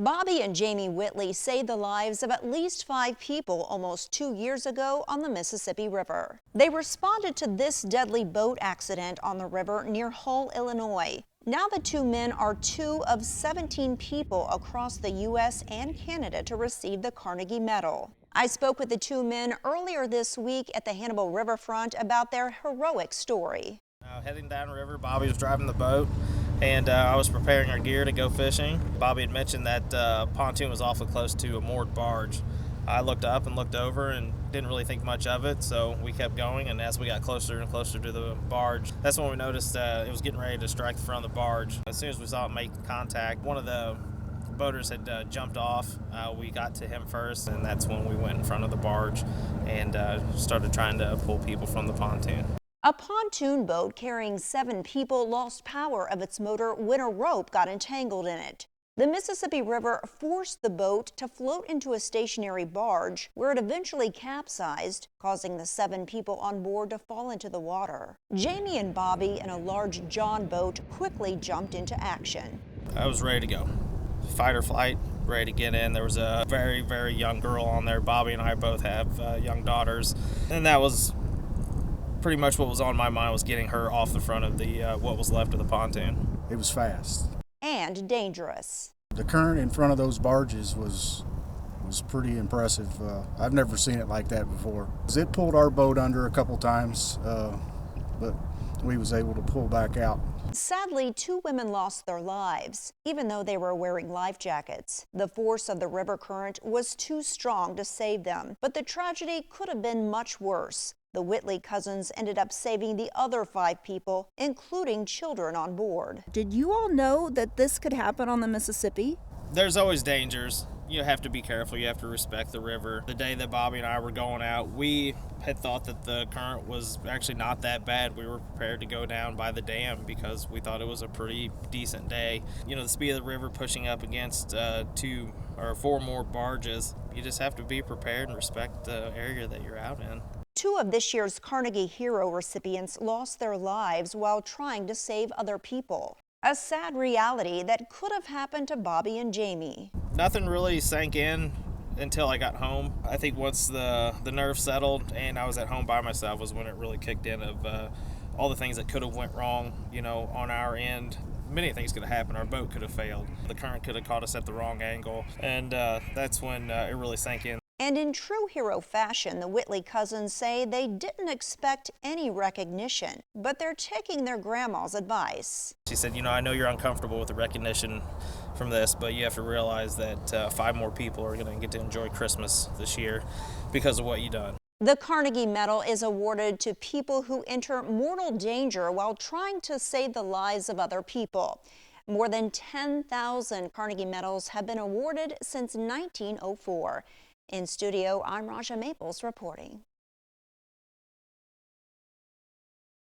Bobby and Jamie Whitley saved the lives of at least 5 people almost 2 years ago on the Mississippi River. They responded to this deadly boat accident on the river near Hull, Illinois. Now the 2 men are 2 of 17 people across the U.S. and Canada to receive the Carnegie Medal. I spoke with the 2 men earlier this week at the Hannibal Riverfront about their heroic story. Heading downriver, Bobby was driving the boat, and I was preparing our gear to go fishing. Bobby had mentioned that pontoon was awfully close to a moored barge. I looked up and looked over and didn't really think much of it, so we kept going, and as we got closer and closer to the barge, that's when we noticed it was getting ready to strike the front of the barge. As soon as we saw it make contact, one of the boaters had jumped off. We got to him first, and that's when we went in front of the barge and started trying to pull people from the pontoon. A pontoon boat carrying 7 people lost power of its motor when a rope got entangled in it. The Mississippi River forced the boat to float into a stationary barge, where it eventually capsized, causing the 7 people on board to fall into the water. Jamie and Bobby in a large John boat quickly jumped into action. I was ready to go. Fight or flight, ready to get in. There was a very, very young girl on there. Bobby and I both have young daughters, and that was pretty much what was on my mind, was getting her off the front of the what was left of the pontoon. It was fast and dangerous. The current in front of those barges was pretty impressive. I've never seen it like that before. It pulled our boat under a couple times, but we was able to pull back out. Sadly, 2 women lost their lives, even though they were wearing life jackets. The force of the river current was too strong to save them, but the tragedy could have been much worse. The Whitley cousins ended up saving the other 5 people, including children on board. Did you all know that this could happen on the Mississippi? There's always dangers. You have to be careful. You have to respect the river. The day that Bobby and I were going out, we had thought that the current was actually not that bad. We were prepared to go down by the dam because we thought it was a pretty decent day. You know, the speed of the river pushing up against 2 or 4 more barges, you just have to be prepared and respect the area that you're out in. 2 of this year's Carnegie Hero recipients lost their lives while trying to save other people. A sad reality that could have happened to Bobby and Jamie. Nothing really sank in until I got home. I think once the nerves settled and I was at home by myself was when it really kicked in of all the things that could have went wrong, you know, on our end. Many things could have happened. Our boat could have failed. The current could have caught us at the wrong angle, and that's when it really sank in. And in true hero fashion, the Whitley cousins say they didn't expect any recognition, but they're taking their grandma's advice. She said, you know, I know you're uncomfortable with the recognition from this, but you have to realize that 5 more people are going to get to enjoy Christmas this year because of what you've done. The Carnegie Medal is awarded to people who enter mortal danger while trying to save the lives of other people. More than 10,000 Carnegie Medals have been awarded since 1904. In studio, I'm Raja Maples reporting.